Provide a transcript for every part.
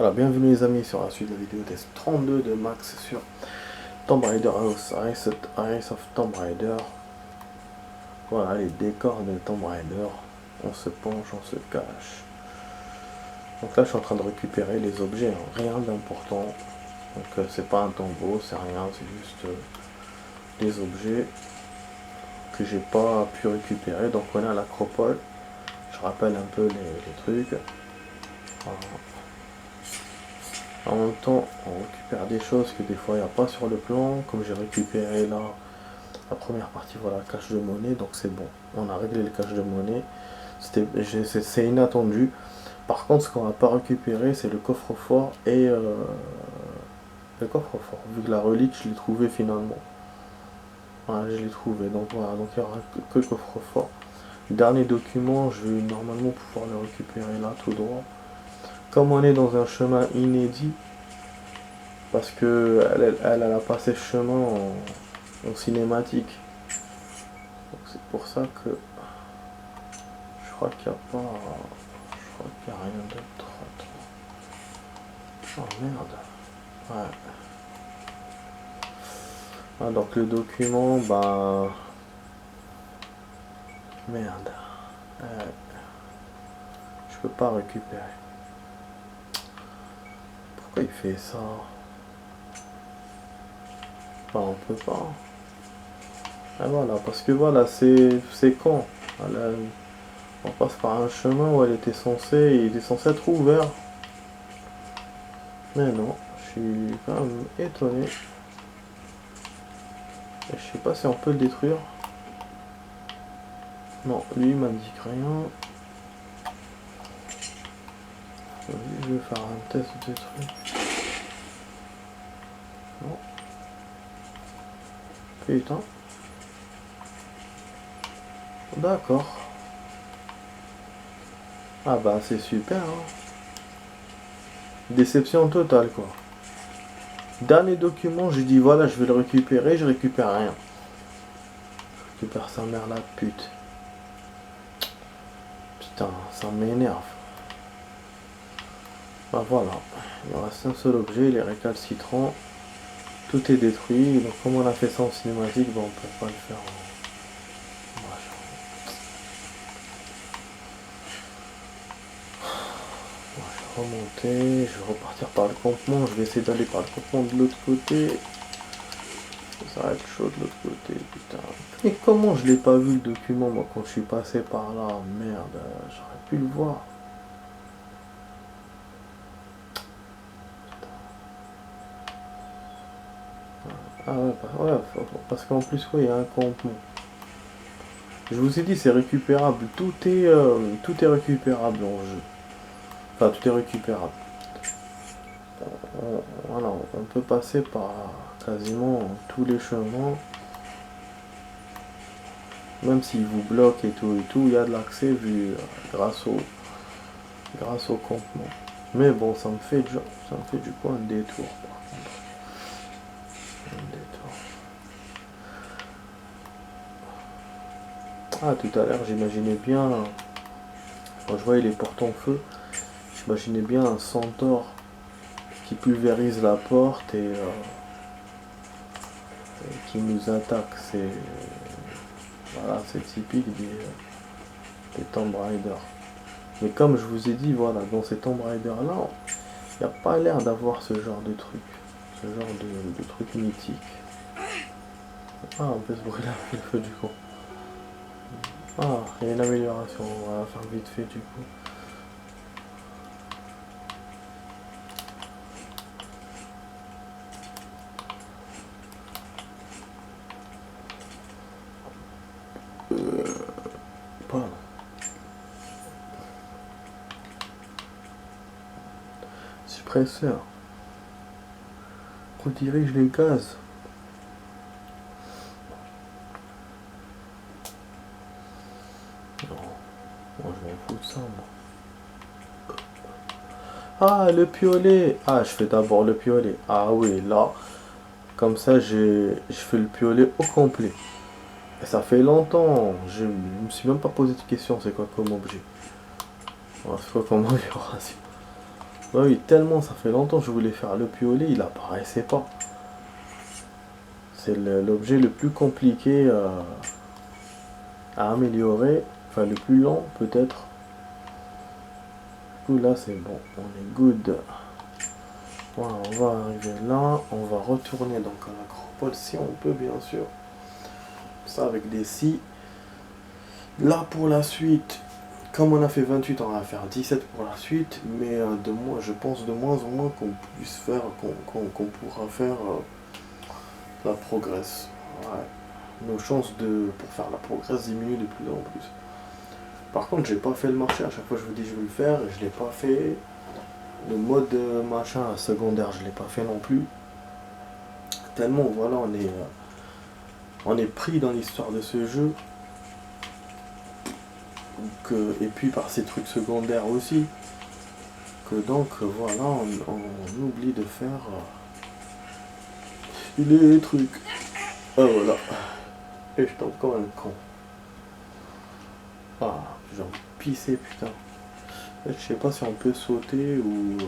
Voilà, bienvenue les amis sur la suite de la vidéo test 32 de Max sur Tomb Raider House, Rise of Tomb Raider. Voilà les décors de Tomb Raider. On se penche, on se cache. Donc là je suis en train de récupérer les objets, hein. Rien d'important. Donc c'est pas un tombeau, c'est rien, c'est juste des objets que j'ai pas pu récupérer. Donc on est à l'acropole. Je rappelle un peu les trucs. Voilà. En même temps, on récupère des choses que des fois il n'y a pas sur le plan, comme j'ai récupéré là la première partie, voilà, cache de monnaie, donc c'est bon. On a réglé le cache de monnaie, c'est inattendu. Par contre, ce qu'on va pas récupérer, c'est le coffre-fort et le coffre-fort, vu que la relique, je l'ai trouvé finalement. Voilà, je l'ai trouvé, donc voilà, donc il n'y aura que le coffre-fort. Dernier document, je vais normalement pouvoir le récupérer là, tout droit. Comme on est dans un chemin inédit, parce que elle a passé ce chemin en cinématique. Donc c'est pour ça que je crois qu'il n'y a pas. Je crois qu'il n'y a rien d'autre. Oh merde. Ouais. Ah, donc le document, bah. Merde. Je peux pas récupérer. Pourquoi il fait ça? Bah on peut pas. Ah voilà, parce que voilà, c'est con. Voilà, on passe par un chemin où il était censé être ouvert. Mais non, je suis quand même étonné. Et je sais pas si on peut le détruire. Non, lui il m'indique rien. Je vais faire un test de truc. Non. Putain. D'accord. Ah bah c'est super, hein. Déception totale quoi. Dernier document, j'ai dit voilà, je vais le récupérer, je récupère rien. Je récupère sa mère la pute. Putain, ça m'énerve. Bah voilà, il me reste un seul objet, il est récalcitrant. Tout est détruit, donc comme on a fait ça en cinématique, bah on peut pas le faire en machin. Bon, je vais remonter, je vais repartir par le campement, je vais essayer d'aller par le campement de l'autre côté. Ça va être chaud de l'autre côté, putain. Et comment je l'ai pas vu le document, moi, quand je suis passé par là? Merde, j'aurais pu le voir. Ah ouais, parce qu'en plus, ouais, il y a un campement. Je vous ai dit, c'est récupérable. Tout est récupérable en jeu. Enfin, tout est récupérable. Voilà, on peut passer par quasiment tous les chemins. Même s'ils vous bloquent et tout, il y a de l'accès vu grâce au campement. Mais bon, ça me fait du coup un détour par contre. Un détour. Ah, tout à l'heure, j'imaginais bien, quand je voyais les portes en feu, j'imaginais bien un centaure qui pulvérise la porte et qui nous attaque. Voilà, c'est typique des Tomb Raider. Mais comme je vous ai dit, voilà, dans ces Tomb Raider là, il n'y a pas l'air d'avoir ce genre de truc. Ce genre de truc mythique. Ah, on peut se brûler avec le feu du coup. Ah, il y a une amélioration, on va faire vite fait du coup. Pardon. Suppresseur. Redirige les gaz. Non, moi je m'en fous de ça, moi. Ah, le piolet. Ah, je fais d'abord le piolet. Ah oui, là, comme ça, je fais le piolet au complet. Et ça fait longtemps, je me suis même pas posé de question, c'est quoi comme objet. Voilà, c'est quoi comme amélioration. Bah oui, tellement ça fait longtemps que je voulais faire le piolet, il apparaissait pas. C'est l'objet le plus compliqué à améliorer, enfin le plus lent peut-être. Du coup là c'est bon, on est good. Voilà, on va arriver là, on va retourner donc à l'acropole si on peut bien sûr. Ça avec des scies. Là pour la suite, comme on a fait 28, on va faire 17 pour la suite, mais je pense de moins en moins qu'on puisse faire, qu'on pourra faire la progresse. Ouais. Nos chances pour faire la progresse diminuent de plus en plus. Par contre, j'ai pas fait le marché, à chaque fois je vous dis je vais le faire et je l'ai pas fait. Le mode machin secondaire, je l'ai pas fait non plus. Tellement voilà, on est pris dans l'histoire de ce jeu. Et puis par ces trucs secondaires aussi. Que donc voilà, on oublie de faire les trucs. Ah voilà. Et je tombe comme un con. Ah, j'ai envie de pisser putain. Je sais pas si on peut sauter ou...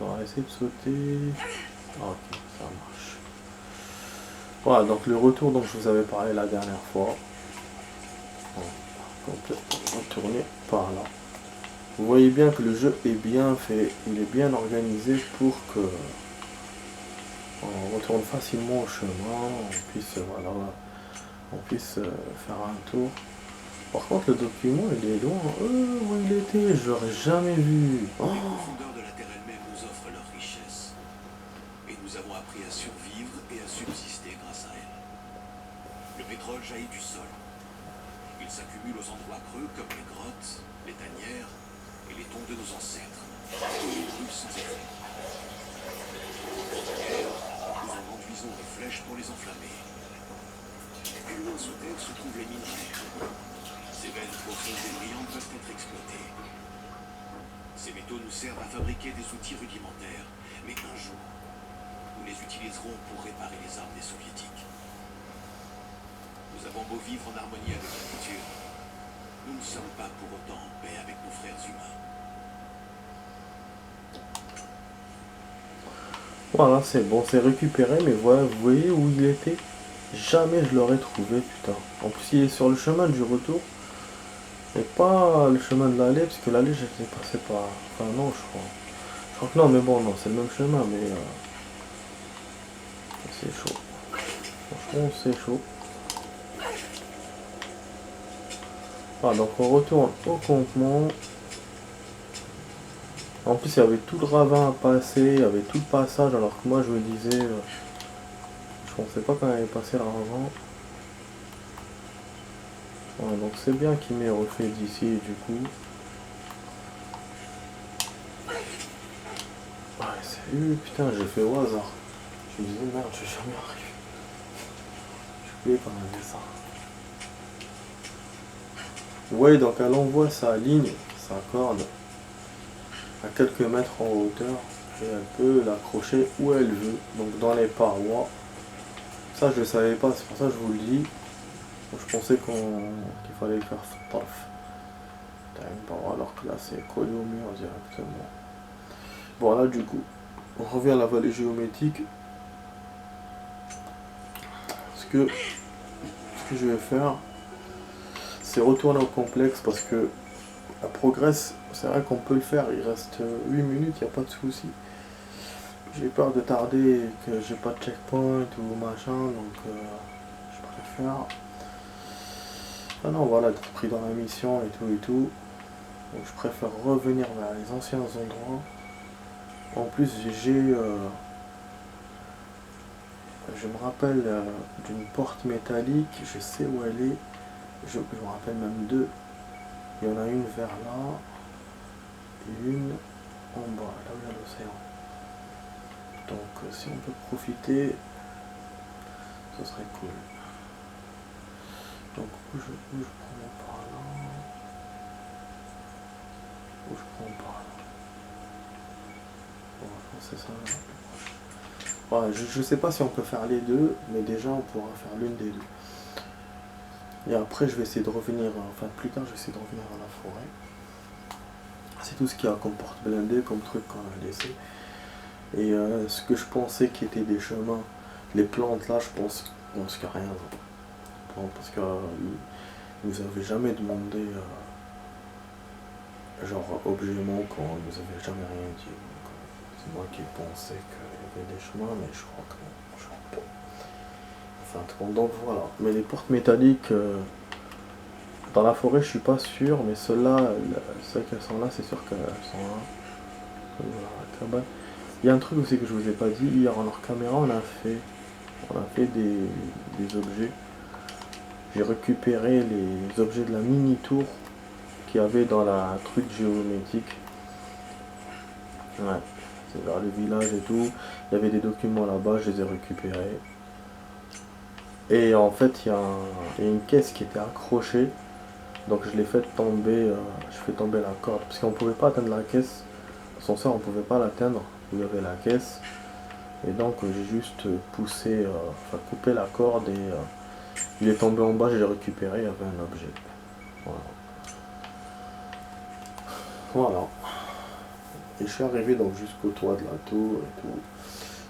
On va essayer de sauter. Ah, ok, ça marche. Voilà, donc le retour dont je vous avais parlé la dernière fois. On peut retourner par là. Vous voyez bien que le jeu est bien fait, il est bien organisé pour que on retourne facilement au chemin, on puisse, voilà, on puisse faire un tour. Par contre, le document, il est loin. Où il était? Je l'aurais jamais vu. Oh. Les profondeurs de la Terre elle-même nous offrent leur richesse. Et nous avons appris à survivre et à subsister grâce à elle. Le pétrole jaillit du sol. Il s'accumule aux endroits creux comme les grottes, les tanières et les tombes de nos ancêtres. Et il brûle sans effet. Nous en enduisons des flèches pour les enflammer. Plus loin sous terre se trouvent les minerais. Ces veines profondes et brillantes peuvent être exploitées. Ces métaux nous servent à fabriquer des outils rudimentaires, mais un jour, nous les utiliserons pour réparer les armes des soviétiques. Nous avons beau vivre en harmonie avec la nature, nous ne sommes pas pour autant en paix avec nos frères humains. Voilà, c'est bon, c'est récupéré, mais voilà, vous voyez où il était? Jamais je l'aurais trouvé, putain. En plus, il est sur le chemin du retour. Et pas le chemin de l'aller, parce que l'aller, j'étais passé par... Enfin, non, je crois. Je crois que non, mais bon, non, c'est le même chemin, mais... c'est chaud. Franchement, c'est chaud. Ah, donc on retourne au campement. En plus, il y avait tout le ravin à passer, il y avait tout le passage, alors que moi, je me disais... je pensais pas qu'on allait passer le ravin. Ouais, donc c'est bien qu'il m'ait refait d'ici, du coup. Ouais, c'est... putain, j'ai fait au hasard. Je me disais, merde, je vais jamais arriver. Je voulais qu'on avait ça. Ouais, donc elle envoie sa ligne, sa corde, à quelques mètres en hauteur, et elle peut l'accrocher où elle veut, donc dans les parois. Ça, je ne savais pas, c'est pour ça que je vous le dis. Donc, je pensais qu'il fallait le faire paf. T'as une paroi, alors que là, c'est collé au mur directement. Bon, là, du coup, on revient à la vallée géométrique. Ce que je vais faire, c'est retourner au complexe parce que la progresse, c'est vrai qu'on peut le faire, il reste 8 minutes, il n'y a pas de souci. J'ai peur de tarder et que j'ai pas de checkpoint ou machin, donc je préfère... Ah non, voilà, d'être pris dans la mission et tout et tout. Donc je préfère revenir vers les anciens endroits. En plus, je me rappelle d'une porte métallique, je sais où elle est. Je me rappelle même deux. Il y en a une vers là et une en bas, là où il y a l'océan. Donc si on peut profiter, ce serait cool. Donc où je prends par là. Où je prends par là. Bon, je pense que c'est ça là. Voilà, je sais pas si on peut faire les deux, mais déjà on pourra faire l'une des deux. Et après je vais essayer de revenir, enfin plus tard je vais essayer de revenir dans la forêt. c'est tout ce qu'il y a comme porte blindée, comme truc qu'on a laissé. Et ce que je pensais qui étaient des chemins, les plantes là, je pense qu'il n'y a rien. Bon, parce que ils nous avaient jamais demandé genre objet manquant, ils nous avaient jamais rien dit. C'est moi qui pensais qu'il y avait des chemins, mais je crois que non. Je crois pas. Enfin, donc voilà. Mais les portes métalliques, dans la forêt, je suis pas sûr, mais celles-là, celles qui sont là, c'est sûr qu'elles sont là. Voilà, la cabane. Il y a un truc aussi que je vous ai pas dit. Hier, en hors caméra, on a fait des objets. J'ai récupéré les objets de la mini-tour qu'il y avait dans la truc géométrique. Ouais, c'est vers le village et tout. Il y avait des documents là-bas, je les ai récupérés. Et en fait, il y a une caisse qui était accrochée. Donc je l'ai fait tomber, je fais tomber la corde. Parce qu'on pouvait pas atteindre la caisse. L'ascenseur, on pouvait pas l'atteindre. Vous avez la caisse. Et donc j'ai juste poussé, enfin coupé la corde et il est tombé en bas, je l'ai récupéré, il y avait un objet. Voilà. Voilà. Et je suis arrivé donc jusqu'au toit de la tour et tout.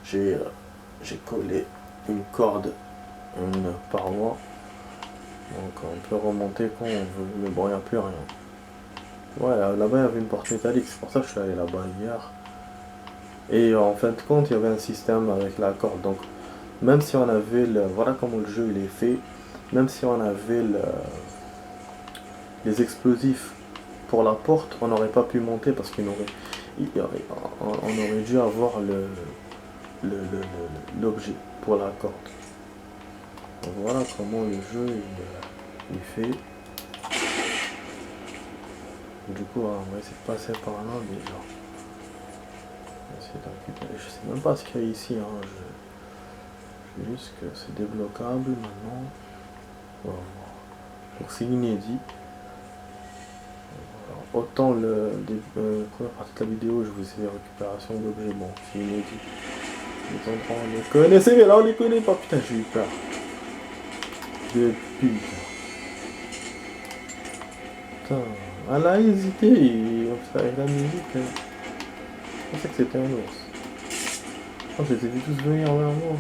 J'ai collé une corde à une paroi. Donc on peut remonter quand on veut. Mais bon, il n'y a plus rien. Ouais, là-bas il y avait une porte métallique, c'est pour ça que je suis allé là-bas hier. Et en fin de compte, il y avait un système avec la corde. Donc même si on avait le. Voilà comment le jeu il est fait. Même si on avait les explosifs pour la porte, on n'aurait pas pu monter parce on aurait dû avoir l'objet pour la corde. Donc voilà comment le jeu il est fait. Du coup, on va essayer de passer par là déjà. On va essayer de récupérer. Je sais même pas ce qu'il y a ici. Hein. Je sais juste que c'est débloquable maintenant. On va voir. Donc c'est inédit. Autant la première partie de la vidéo, je vous ai fait récupération d'objets, bon, c'est inédit. Les endroits, on les connaissait, mais là on les connaît pas, putain, j'ai eu peur. De putain. Putain, elle a hésité, et avec la musique, je pensais que c'était un ours. Oh, je les ai vus tous venir vers moi.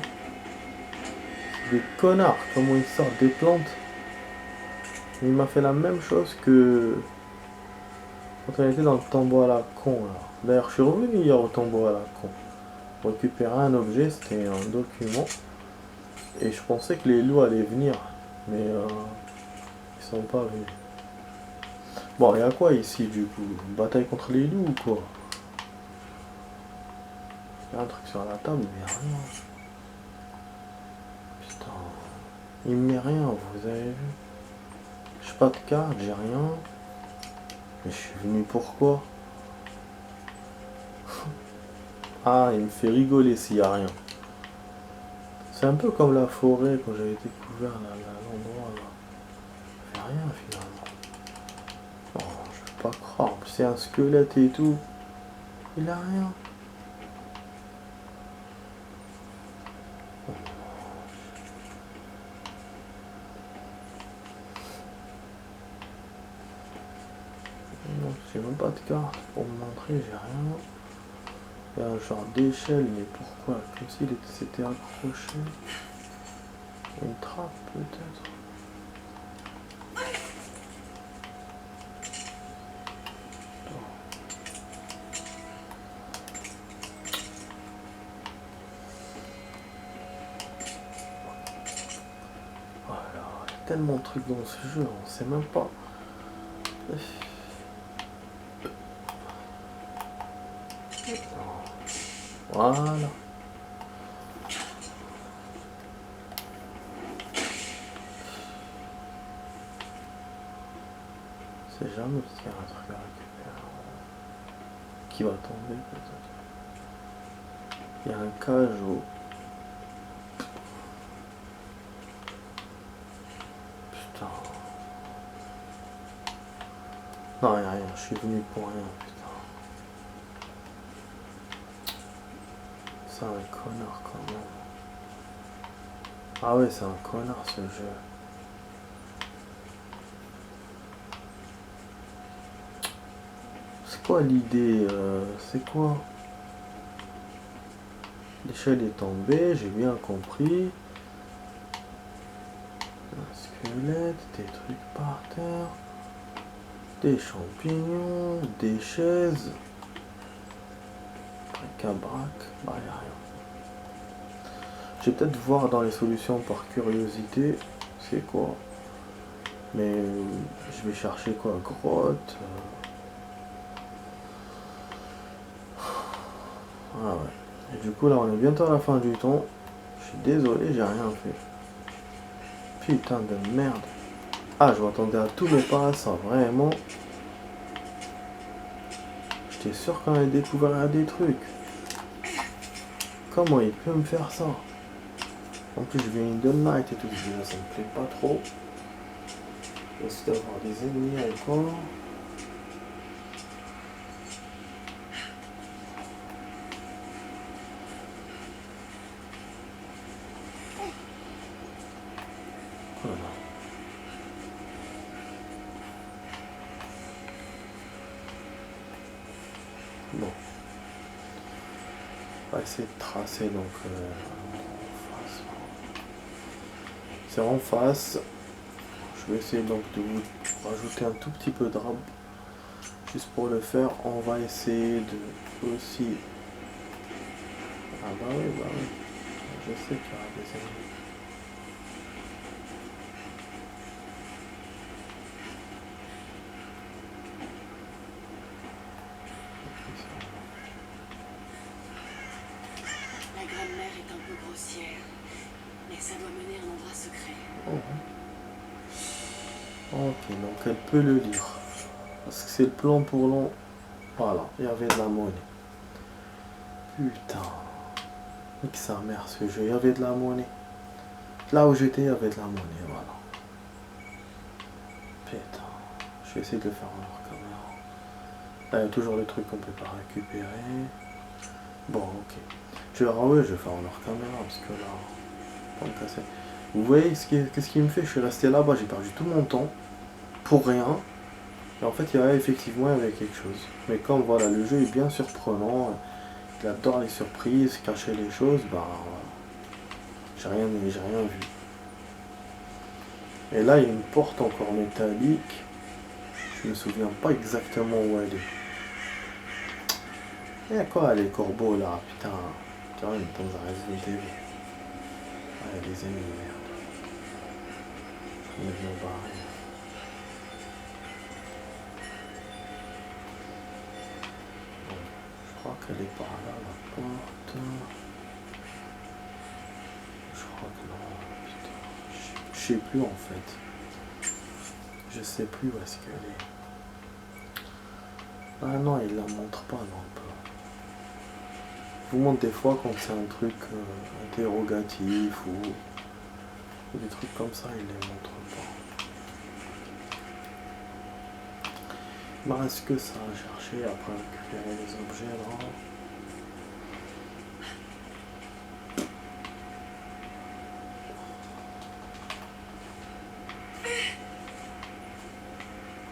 Des connards, comment ils sortent des plantes. Il m'a fait la même chose que quand on était dans le tombeau à la con là. D'ailleurs, je suis revenu hier au tombeau à la con. Récupérer un objet, c'était un document. Et je pensais que les loups allaient venir. Mais ils sont pas venus. Bon, il y a quoi ici du coup? Une bataille contre les loups ou quoi? Il y a un truc sur la table, mais il n'y a rien. Putain. Il me met rien, vous avez vu? J'ai pas de carte, j'ai rien. Mais je suis venu pourquoi? Ah, il me fait rigoler s'il n'y a rien. C'est un peu comme la forêt quand j'avais découvert l'endroit là. Il n'y a rien finalement. Oh, je peux pas croire. C'est un squelette et tout. Il a rien. Non, j'ai même pas de carte pour me montrer, j'ai rien. Il y a un genre d'échelle, mais pourquoi? Comme s'il s'était accroché. Une trappe peut-être. Voilà, il y a tellement de trucs dans ce jeu, on sait même pas. Voilà. C'est jamais qu'il y a un truc à récupérer. Qui va tomber peut-être. Il y a un cajot. Putain. Non, il n'y a rien, je suis venu pour rien, putain. C'est un connard quand même. Ah ouais, c'est un connard ce jeu. Ce quoi l'idée? C'est quoi? L'échelle est tombée, j'ai bien compris. Un squelette, des trucs par terre. Des champignons, des chaises. Bric-à-brac. Bah, y a rien. Je vais peut-être voir dans les solutions par curiosité. C'est quoi? Mais je vais chercher quoi? Grotte. Ah ouais. Et du coup là on est bientôt à la fin du temps. Je suis désolé, j'ai rien fait. Putain de merde. Ah, je m'attendais à tous mes pas, ça vraiment. J'étais sûr qu'on allait découvrir des trucs. Comment il peut me faire ça? En plus je vais une Dunn Knight et tout, ça me plaît pas trop. Je risque d'avoir des ennemis encore. Voilà. Bon. On va essayer de tracer donc en face. C'est en face. Je vais essayer donc de vous rajouter un tout petit peu de rab. Juste pour le faire, on va essayer de aussi. Ah bah oui, bah oui. Je sais qu'il y aura des ennemis. La grand-mère est un peu grossière, mais ça doit mener à un endroit secret. Oh. Ok, donc elle peut le lire. Parce que c'est le plan pour long. Voilà, il y avait de la monnaie. Putain. Nique sa mère ce jeu, il y avait de la monnaie. Là où j'étais, il y avait de la monnaie, voilà. Putain. Je vais essayer de le faire en hors caméra. Là, il y a toujours le truc qu'on peut pas récupérer. Bon, ok. Je vais faire en hors caméra parce que là, pas me casser. Vous voyez qu'est-ce qui me fait? Je suis resté là-bas, j'ai perdu tout mon temps pour rien. Et en fait, il y avait effectivement quelque chose. Mais comme voilà, le jeu est bien surprenant, il adore les surprises, cacher les choses, bah j'ai rien vu. Et là, il y a une porte encore métallique. Je me souviens pas exactement où elle est. Il y a quoi les corbeaux là? Putain, tu vois, dans un Resident Evil. Ah, il y a des ennemis, merde. Je vais me barrer. Bon, je crois qu'elle est par là, la porte. Je crois que non, putain. Je sais plus en fait. Je sais plus où est-ce qu'elle est. Ah non, il la montre pas non plus. Je vous montre des fois quand c'est un truc interrogatif ou des trucs comme ça, il les montre pas. Il me reste que ça à chercher après récupérer les objets là.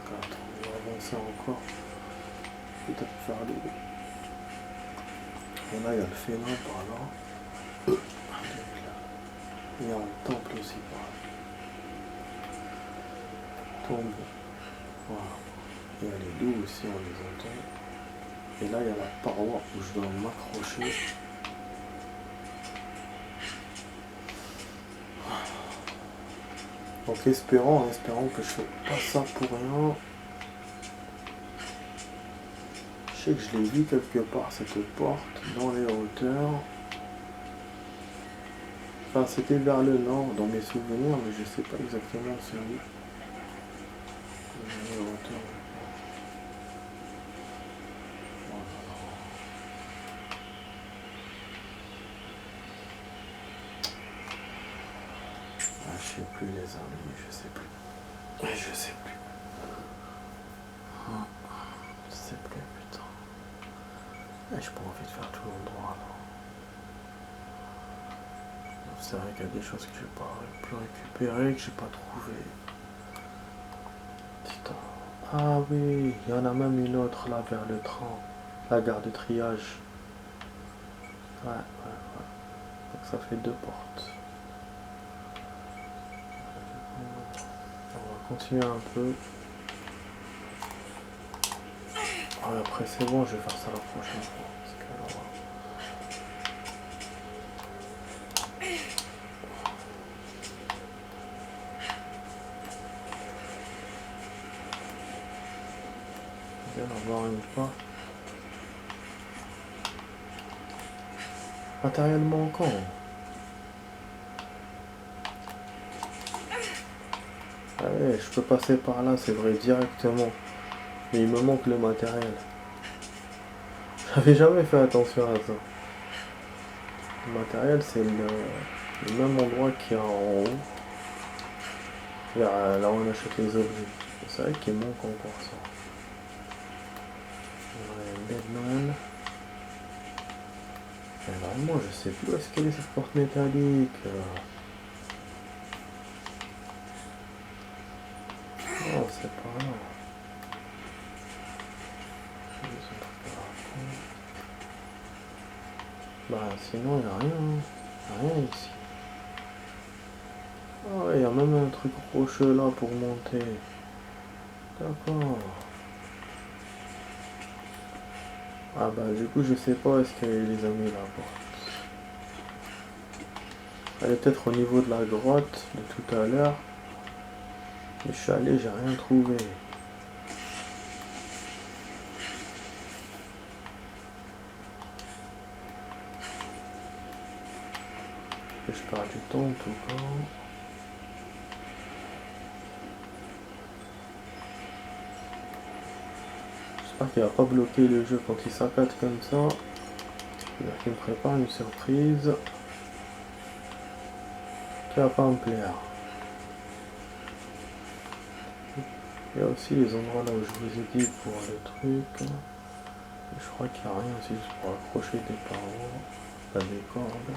Attends, on va avancer encore. Peut-être faire les. Et là, il y a le félin par là. Il y a un temple aussi par là. Tombe. Voilà. Il y a les loups aussi, on les entend. Et là, il y a la paroi où je dois m'accrocher. Donc espérant que je fais pas ça pour rien. Je sais que je l'ai vu quelque part cette porte dans les hauteurs. Enfin c'était vers le nord dans mes souvenirs mais je sais pas exactement c'est où. Dans les hauteurs. Ah, je sais plus les amis, je sais plus. Je sais plus. Je sais plus, putain. J'ai pas envie de faire tout l'endroit là. C'est vrai qu'il y a des choses que j'ai pas pu récupérer, que j'ai pas trouvé. Putain. Ah oui, il y en a même une autre là vers le train. La gare de triage. Ouais, ouais. Donc ça fait deux portes. On va continuer un peu. Ah, après c'est bon, je vais faire ça la prochaine fois. Parce que là, on vient d'avoir une fois. Matériel manquant. Ouais, je peux passer par là, c'est vrai, directement. Mais il me manque le matériel. J'avais jamais fait attention à ça. Le matériel, c'est le même endroit qu'il y a en haut. Vers là où on achète les objets. C'est vrai qu'il manque encore ça. Ouais, Deadman. Mais vraiment, je sais plus où est-ce qu'elle est cette porte métallique. Oh, c'est pas là. Bah, sinon, il n'y a rien. Il n'y a rien ici. Oh, il y a même un truc rocheux là pour monter. D'accord. Ah bah, du coup, je sais pas où est-ce qu'elle les a mis la porte. Elle est peut-être au niveau de la grotte de tout à l'heure. Mais je suis allé, j'ai rien trouvé. Je perds du temps en tout cas. J'espère qu'il va pas bloquer le jeu quand il saccade comme ça. C'est-à-dire qu'il me prépare une surprise qui va pas me plaire. Il y a aussi les endroits là où je vous ai dit pour le truc. Je crois qu'il n'y a rien aussi juste pour accrocher des parois, la des cordes.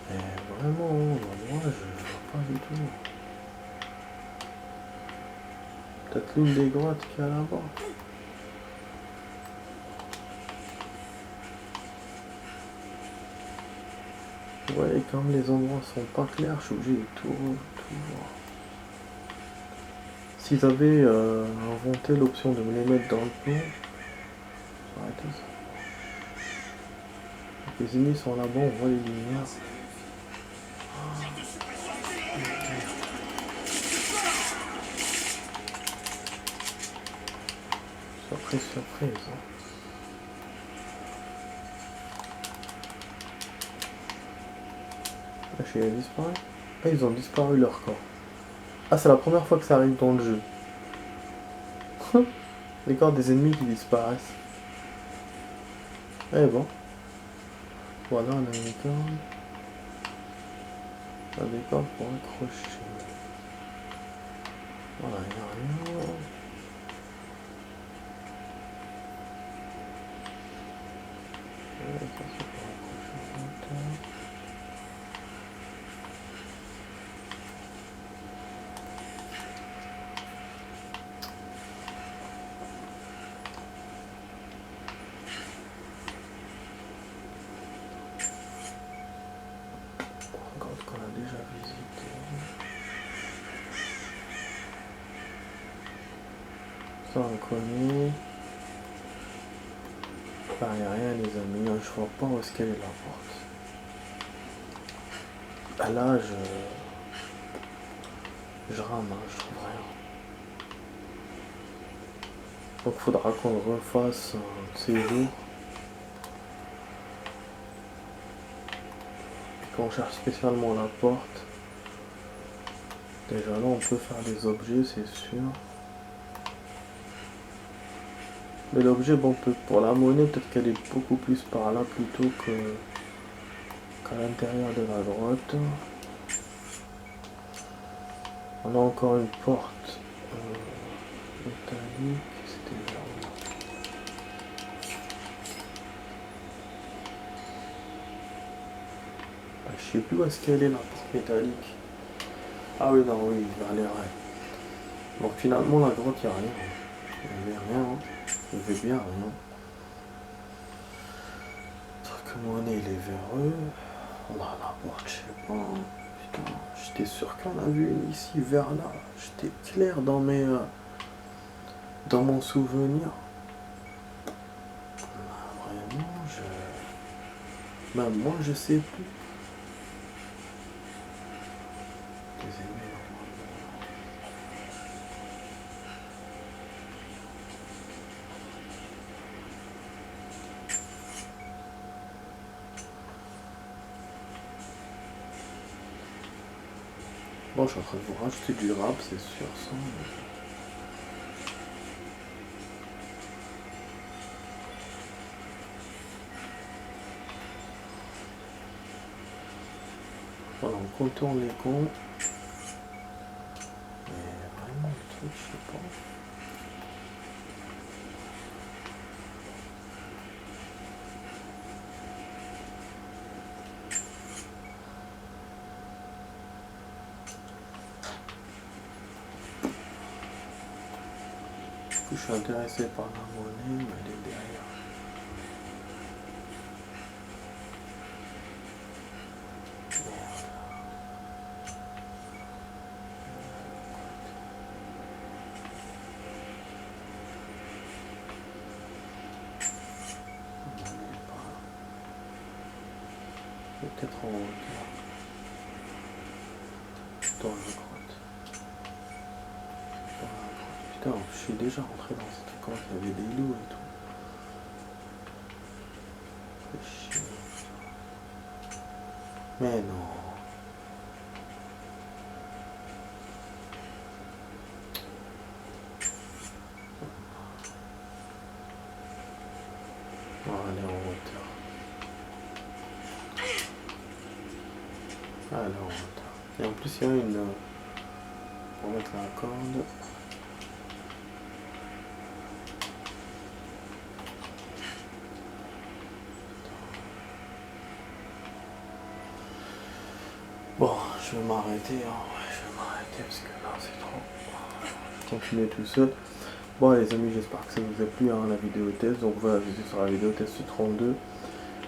Et vraiment, moi je vois pas du tout. Peut-être l'une des grottes qu'il y a là-bas. Vous voyez, comme les endroits sont pas clairs, je suis obligé de tout voir. S'ils avaient inventé l'option de me les mettre dans le plan, ça aurait été ça. Les ennemis sont là-bas, on voit les lumières. Surprise, surprise. Hein. La chez a disparu. Ah, ils ont disparu leur corps. Ah, c'est la première fois que ça arrive dans le jeu. Les corps des ennemis qui disparaissent. Eh bon. Voilà, on a une corde. On a des cordes pour accrocher. Voilà, il n'y a rien. Ouais, ça c'est pour accrocher le moteur. Grotte qu'on a déjà visité. Ça on connaît. Là il n'y a rien les amis, je vois pas où est-ce qu'elle est la porte. Ah là je rame, hein, je trouve rien. Donc faudra qu'on refasse un de ces jours. Qu'on cherche spécialement la porte. Déjà là on peut faire des objets, c'est sûr. Mais l'objet, bon, pour la monnaie, peut-être qu'elle est beaucoup plus par là plutôt qu'à l'intérieur de la grotte. On a encore une porte métallique. C'était là. Ah, je sais plus où est-ce qu'elle est la porte métallique. Ah oui, non, oui, vers les rails. Donc finalement la grotte, il n'y a rien. Il n'y avait rien. Hein. Il n'y avait bien rien. Truc monnaie, il est véreux. Là, la porte, je sais pas. Putain, j'étais sûr qu'on a vu une ici, vers là. J'étais clair dans dans mon souvenir. Vraiment, même moi, je sais plus. Bon, je suis en train de vous rajouter du rap, c'est sûr, ça. Voilà, on contourne les cons. Mais vraiment, le truc, je sais pas. Je suis intéressé par la monnaie, mais elle est derrière. Peut-être en hauteur. Dans la grotte. Putain, je suis déjà rentré dans cette grotte, il y avait des loups et tout. C'est chiant. Mais non. On va aller en hauteur. Allez en hauteur. Et en plus il y a une... Pour mettre la corde. Bon, je vais m'arrêter, hein. Ouais, je vais m'arrêter parce que là c'est trop. Je vais continuer tout seul. Bon les amis, j'espère que ça vous a plu, hein, la vidéo test. Donc voilà, j'étais sur la vidéo test 32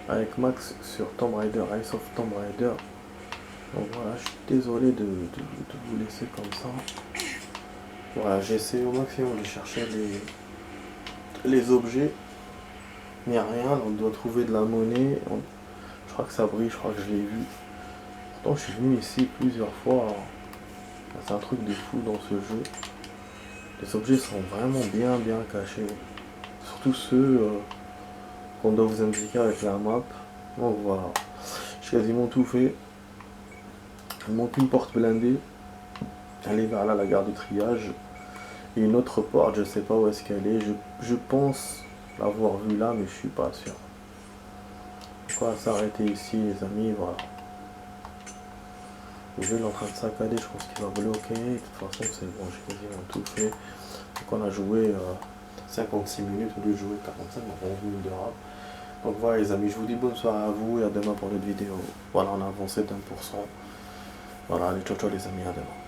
avec Max sur Tomb Raider, Rise of Tomb Raider. Donc voilà, je suis désolé de vous laisser comme ça. Voilà, j'ai essayé au maximum de chercher les objets. Il n'y a rien, on doit trouver de la monnaie. Je crois que ça brille, je crois que je l'ai vu. Pourtant je suis venu ici plusieurs fois. C'est un truc de fou dans ce jeu. Les objets sont vraiment bien cachés. Surtout ceux qu'on doit vous indiquer avec la map. Donc voilà, j'ai quasiment tout fait. Il manque une porte blindée. Elle est vers là, la gare de triage. Et une autre porte, je sais pas où est-ce qu'elle est. Je pense l'avoir vue là, mais je suis pas sûr. Donc on va s'arrêter ici les amis, voilà. Le jeu est en train de saccader, je pense qu'il va bloquer. De toute façon c'est bon, j'ai quasiment tout fait. Donc on a joué 56 minutes, au lieu de jouer 45, donc 11 minutes de rap. Donc voilà les amis, je vous dis bonne soirée à vous et à demain pour une autre vidéo. Voilà, on a avancé d'1%. Voilà, allez, ciao ciao les amis, à demain.